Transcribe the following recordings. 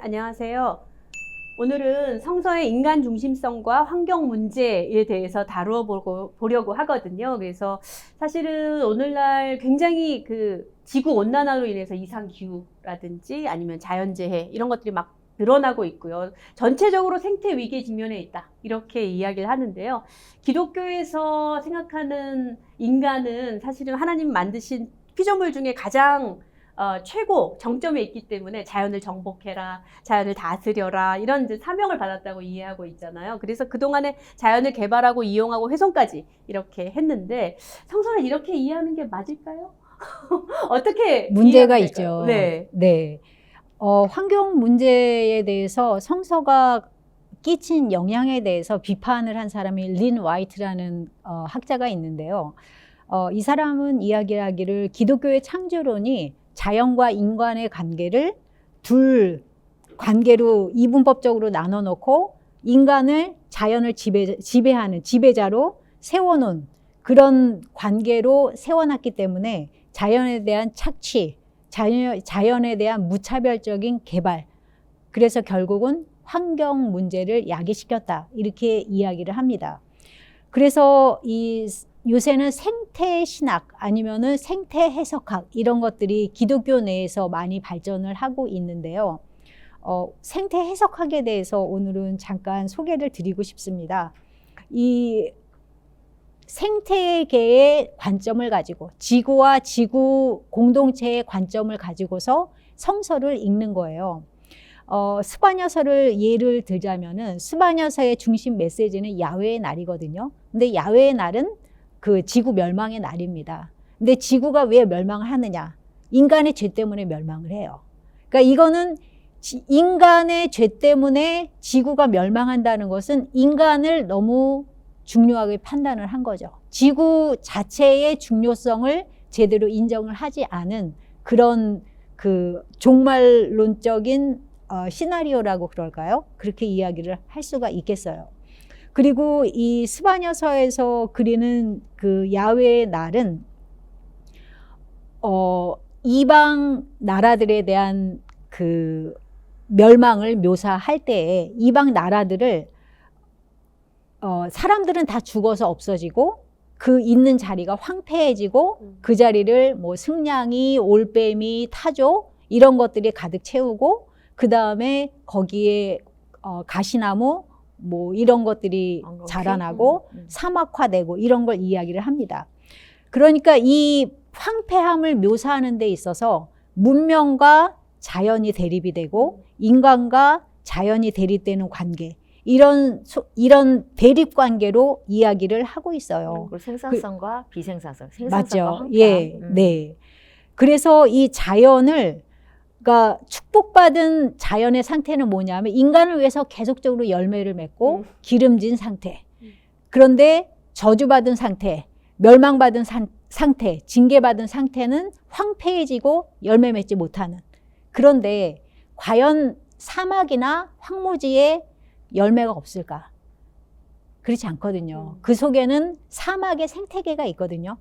안녕하세요. 오늘은 성서의 인간 중심성과 환경 문제에 대해서 다루어 보려고 하거든요. 그래서 사실은 오늘날 굉장히 지구 온난화로 인해서 이상 기후라든지 아니면 자연재해 이런 것들이 막 늘어나고 있고요. 전체적으로 생태 위기에 직면해 있다. 이렇게 이야기를 하는데요. 기독교에서 생각하는 인간은 사실은 하나님 만드신 피조물 중에 가장 최고 정점에 있기 때문에 자연을 정복해라, 자연을 다스려라 이런 이제 사명을 받았다고 이해하고 있잖아요. 그래서 그동안에 자연을 개발하고 이용하고 훼손까지 이렇게 했는데 성서는 이렇게 이해하는 게 맞을까요? 어떻게 문제가 이해하면 있죠. 될까요? 네. 환경 문제에 대해서 성서가 끼친 영향에 대해서 비판을 한 사람이 린 와이트라는 학자가 있는데요. 이 사람은 이야기하기를 기독교의 창조론이 자연과 인간의 관계를 둘 관계로 이분법적으로 나눠 놓고 인간을 자연을 지배하는 지배자로 세워놓은 그런 관계로 세워놨기 때문에 자연에 대한 착취, 자연에 대한 무차별적인 개발, 그래서 결국은 환경 문제를 야기시켰다 이렇게 이야기를 합니다. 그래서 요새는 생태 신학 아니면은 생태 해석학 이런 것들이 기독교 내에서 많이 발전을 하고 있는데요. 생태 해석학에 대해서 오늘은 잠깐 소개를 드리고 싶습니다. 이 생태계의 관점을 가지고 지구와 지구 공동체의 관점을 가지고서 성서를 읽는 거예요. 스바냐서를 예를 들자면은 스바냐서의 중심 메시지는 야훼의 날이거든요. 근데 야훼의 날은 그 지구 멸망의 날입니다. 근데 지구가 왜 멸망을 하느냐? 인간의 죄 때문에 멸망을 해요. 그러니까 이거는 인간의 죄 때문에 지구가 멸망한다는 것은 인간을 너무 중요하게 판단을 한 거죠. 지구 자체의 중요성을 제대로 인정을 하지 않은 그런 종말론적인 시나리오라고 그럴까요? 그렇게 이야기를 할 수가 있겠어요. 그리고 이 스바냐서에서 그리는 그 야훼의 날은 이방 나라들에 대한 그 멸망을 묘사할 때에 이방 나라들을 사람들은 다 죽어서 없어지고 그 있는 자리가 황폐해지고 그 자리를 뭐 승냥이, 올빼미, 타조 이런 것들이 가득 채우고 그 다음에 거기에 가시나무 뭐 이런 것들이 자라나고 사막화되고 이런 걸 이야기를 합니다. 그러니까 이 황폐함을 묘사하는 데 있어서 문명과 자연이 대립이 되고 인간과 자연이 대립되는 관계 이런 대립 관계로 이야기를 하고 있어요. 생산성과 비생산성, 생산성과 맞죠. 황폐함. 예, 네. 그래서 이 자연을 그러니까 축복받은 자연의 상태는 뭐냐면 인간을 위해서 계속적으로 열매를 맺고 기름진 상태. 그런데 저주받은 상태, 멸망받은 상태, 징계받은 상태는 황폐해지고 열매 맺지 못하는. 그런데 과연 사막이나 황무지에 열매가 없을까? 그렇지 않거든요. 그 속에는 사막의 생태계가 있거든요.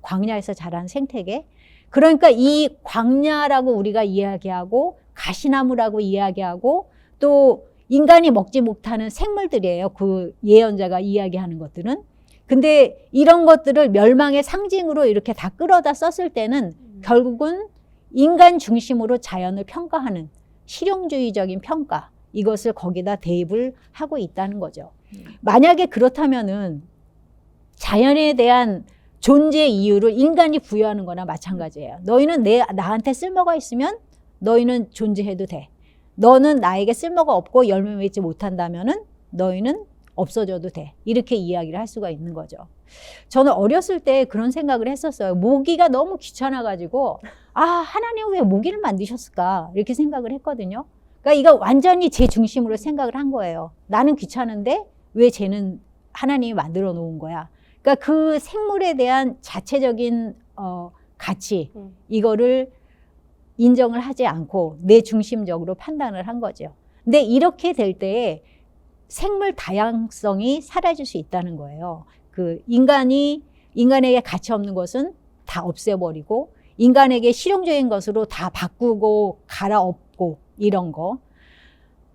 광야에서 자란 생태계. 그러니까 이 광야라고 우리가 이야기하고 가시나무라고 이야기하고 또 인간이 먹지 못하는 생물들이에요. 그 예언자가 이야기하는 것들은. 근데 이런 것들을 멸망의 상징으로 이렇게 다 끌어다 썼을 때는 결국은 인간 중심으로 자연을 평가하는 실용주의적인 평가, 이것을 거기다 대입을 하고 있다는 거죠. 만약에 그렇다면은 자연에 대한 존재 이유를 인간이 부여하는 거나 마찬가지예요. 너희는 나한테 쓸모가 있으면 너희는 존재해도 돼. 너는 나에게 쓸모가 없고 열매 맺지 못한다면은 너희는 없어져도 돼. 이렇게 이야기를 할 수가 있는 거죠. 저는 어렸을 때 그런 생각을 했었어요. 모기가 너무 귀찮아가지고 하나님은 왜 모기를 만드셨을까? 이렇게 생각을 했거든요. 그러니까 이거 완전히 제 중심으로 생각을 한 거예요. 나는 귀찮은데 왜 쟤는 하나님이 만들어 놓은 거야? 그러니까 그 생물에 대한 자체적인 가치 이거를 인정을 하지 않고 내 중심적으로 판단을 한 거죠. 근데 이렇게 될 때에 생물 다양성이 사라질 수 있다는 거예요. 인간에게 가치 없는 것은 다 없애버리고 인간에게 실용적인 것으로 다 바꾸고 갈아엎고 이런 거.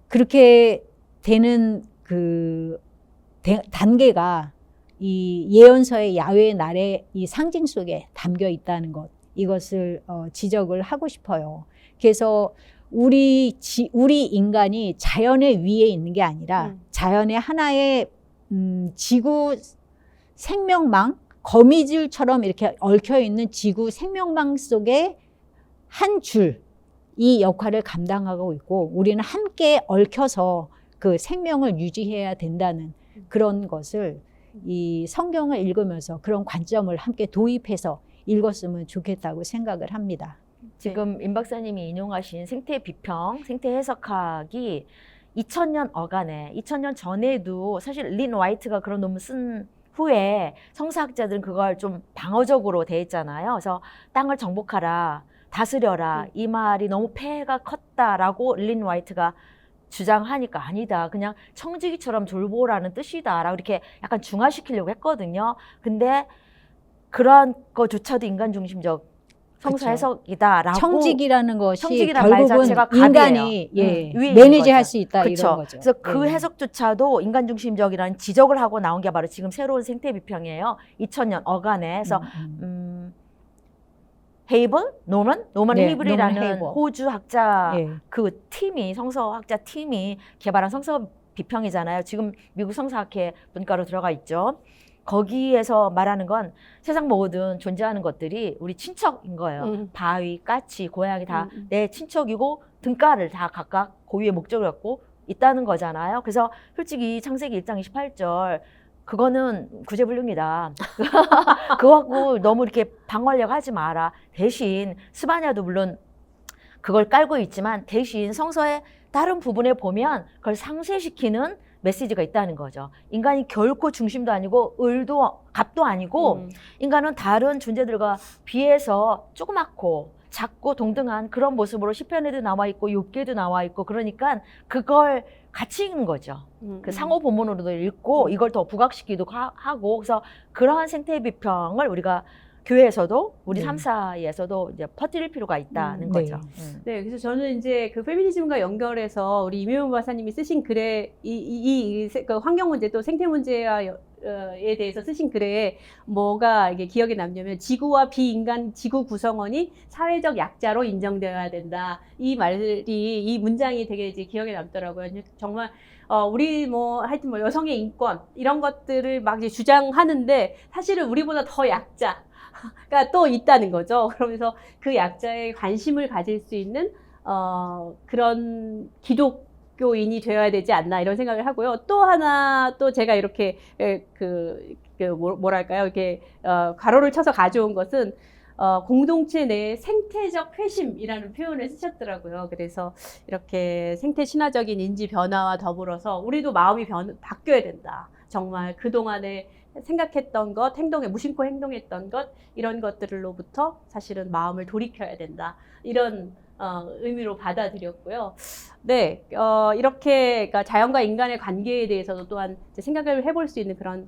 그렇게 되는 그 단계가 이 예언서의 야훼의 날의 이 상징 속에 담겨 있다는 것, 이것을 지적을 하고 싶어요. 그래서 우리 인간이 자연의 위에 있는 게 아니라 자연의 하나의 지구 생명망, 거미줄처럼 이렇게 얽혀 있는 지구 생명망 속에 한 줄, 이 역할을 감당하고 있고, 우리는 함께 얽혀서 그 생명을 유지해야 된다는 그런 것을 이 성경을 읽으면서 그런 관점을 함께 도입해서 읽었으면 좋겠다고 생각을 합니다. 지금 임 박사님이 인용하신 생태 비평, 생태 해석학이 2000년 어간에 2000년 전에도 사실 린 화이트가 그런 논문 쓴 후에 성사학자들은 그걸 좀 방어적으로 대했잖아요. 그래서 땅을 정복하라, 다스려라, 이 말이 너무 폐해가 컸다라고 린 화이트가 주장하니까 아니다, 그냥 청지기처럼 돌보라는 뜻이다라고 이렇게 약간 중화시키려고 했거든요. 근데 그러한 것조차도 인간 중심적 성서 해석이다라고. 청직이라는 것이 청직이라는 말 결국은 자체가 인간이 위에 매니지할 거죠. 수 있다, 그쵸? 이런 거죠. 그래서 그 해석조차도 인간 중심적이라는 지적을 하고 나온 게 바로 지금 새로운 생태 비평이에요. 2000년 어간에. 그래서 헤이블? 노먼 헤이블이라는 헤이블. 호주 학자 그 팀이, 성서학자 팀이 개발한 성서 비평이잖아요. 지금 미국 성서학회 분과로 들어가 있죠. 거기에서 말하는 건 세상 모든 존재하는 것들이 우리 친척인 거예요. 바위, 까치, 고양이 다 내 친척이고 등가를 다 각각 고유의 목적을 갖고 있다는 거잖아요. 그래서 솔직히 창세기 1장 28절 그거는 구제불능이다. 그거 갖고 너무 이렇게 방어하려고 하지 마라. 대신 스바냐도 물론 그걸 깔고 있지만 대신 성서의 다른 부분에 보면 그걸 상쇄시키는 메시지가 있다는 거죠. 인간이 결코 중심도 아니고 을도 갑도 아니고 인간은 다른 존재들과 비해서 조그맣고 작고 동등한 그런 모습으로 시편에도 나와 있고 욥기에도 나와 있고, 그러니까 그걸 같이 읽는 거죠. 그 상호 본문으로도 읽고 이걸 더 부각시키기도 하고, 그래서 그러한 생태 비평을 우리가 교회에서도 우리 삶 사이에서도 이제 퍼뜨릴 필요가 있다는 거죠. 네, 그래서 저는 이제 그 페미니즘과 연결해서 우리 임혜원 박사님이 쓰신 글에 그 환경 문제 또 생태 문제에 대해서 쓰신 글에 뭐가 이게 기억에 남냐면, 지구와 비인간 지구 구성원이 사회적 약자로 인정되어야 된다. 이 말이, 이 문장이 되게 이제 기억에 남더라고요. 정말 우리 하여튼 여성의 인권 이런 것들을 막 이제 주장하는데 사실은 우리보다 더 약자 가 또 있다는 거죠. 그러면서 그 약자에 관심을 가질 수 있는 그런 기독교인이 되어야 되지 않나, 이런 생각을 하고요. 또 하나, 또 제가 이렇게 뭐랄까요, 이렇게 가로를 쳐서 가져온 것은 공동체 내의 생태적 회심이라는 표현을 쓰셨더라고요. 그래서 이렇게 생태 신화적인 인지 변화와 더불어서 우리도 마음이 바뀌어야 된다. 정말 그동안에 생각했던 것, 무심코 행동했던 것, 이런 것들로부터 사실은 마음을 돌이켜야 된다. 이런 의미로 받아들였고요. 네, 이렇게 그러니까 자연과 인간의 관계에 대해서도 또한 생각을 해볼 수 있는 그런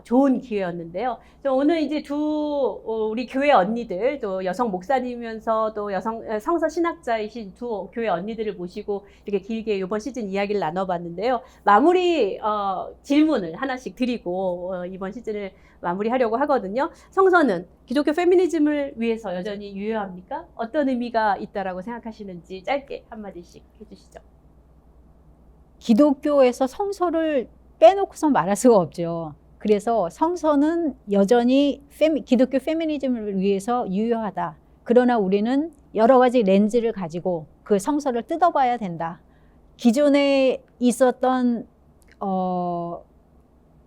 좋은 기회였는데요. 오늘 이제 우리 교회 언니들, 또 여성 목사님이면서 또 성서 신학자이신 두 교회 언니들을 모시고 이렇게 길게 이번 시즌 이야기를 나눠봤는데요. 마무리 질문을 하나씩 드리고 이번 시즌을 마무리하려고 하거든요. 성서는 기독교 페미니즘을 위해서 여전히 유효합니까? 어떤 의미가 있다라고 생각하시는지 짧게 한마디씩 해주시죠. 기독교에서 성서를 빼놓고서 말할 수가 없죠. 그래서 성서는 여전히 기독교 페미니즘을 위해서 유효하다. 그러나 우리는 여러 가지 렌즈를 가지고 그 성서를 뜯어봐야 된다. 기존에 있었던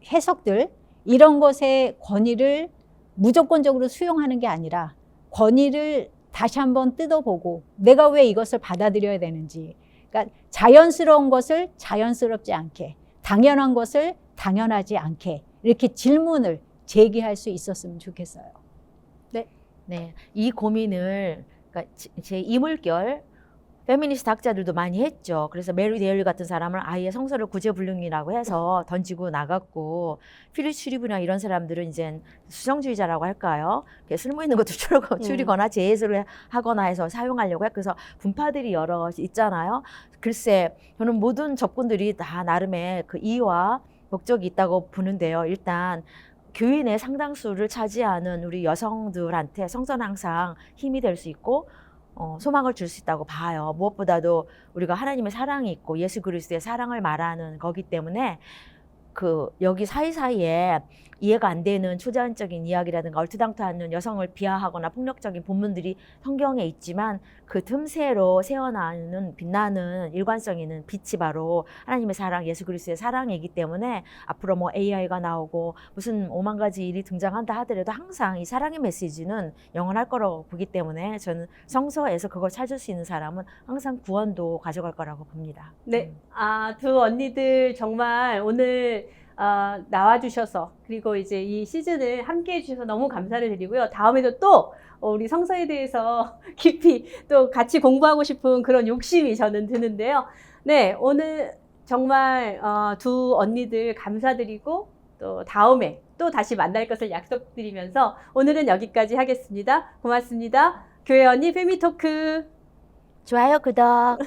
해석들, 이런 것의 권위를 무조건적으로 수용하는 게 아니라 권위를 다시 한번 뜯어보고 내가 왜 이것을 받아들여야 되는지, 그러니까 자연스러운 것을 자연스럽지 않게, 당연한 것을 당연하지 않게, 이렇게 질문을 제기할 수 있었으면 좋겠어요. 네, 이 고민을, 그러니까 제 이물결 페미니스트 학자들도 많이 했죠. 그래서 메리 데일리 같은 사람을 아예 성서를 구제불능이라고 해서 던지고 나갔고, 필립 슈리브나 이런 사람들은 이제 수정주의자라고 할까요? 쓸모 있는 것도 줄이거나 재해석을 하거나 해서 사용하려고 해. 그래서 분파들이 여러 있잖아요. 글쎄, 저는 모든 접근들이 다 나름의 그 이유와 목적이 있다고 보는데요. 일단 교인의 상당수를 차지하는 우리 여성들한테 성서는 항상 힘이 될 수 있고 소망을 줄 수 있다고 봐요. 무엇보다도 우리가 하나님의 사랑이 있고 예수 그리스도의 사랑을 말하는 거기 때문에 그 여기 사이사이에 이해가 안 되는 초자연적인 이야기라든가 얼토당토 않는 여성을 비하하거나 폭력적인 본문들이 성경에 있지만 그 틈새로 새어나는 빛나는 일관성 있는 빛이 바로 하나님의 사랑, 예수 그리스도의 사랑이기 때문에 앞으로 뭐 AI가 나오고 무슨 5만 가지 일이 등장한다 하더라도 항상 이 사랑의 메시지는 영원할 거라고 보기 때문에 저는 성서에서 그걸 찾을 수 있는 사람은 항상 구원도 가져갈 거라고 봅니다. 네, 두 언니들 정말 오늘 나와주셔서 그리고 이제 이 시즌을 함께 해주셔서 너무 감사를 드리고요. 다음에도 또 우리 성서에 대해서 깊이 또 같이 공부하고 싶은 그런 욕심이 저는 드는데요. 네, 오늘 정말 두 언니들 감사드리고 또 다음에 또 다시 만날 것을 약속드리면서 오늘은 여기까지 하겠습니다. 고맙습니다. 교회 언니 페미토크. 좋아요, 구독.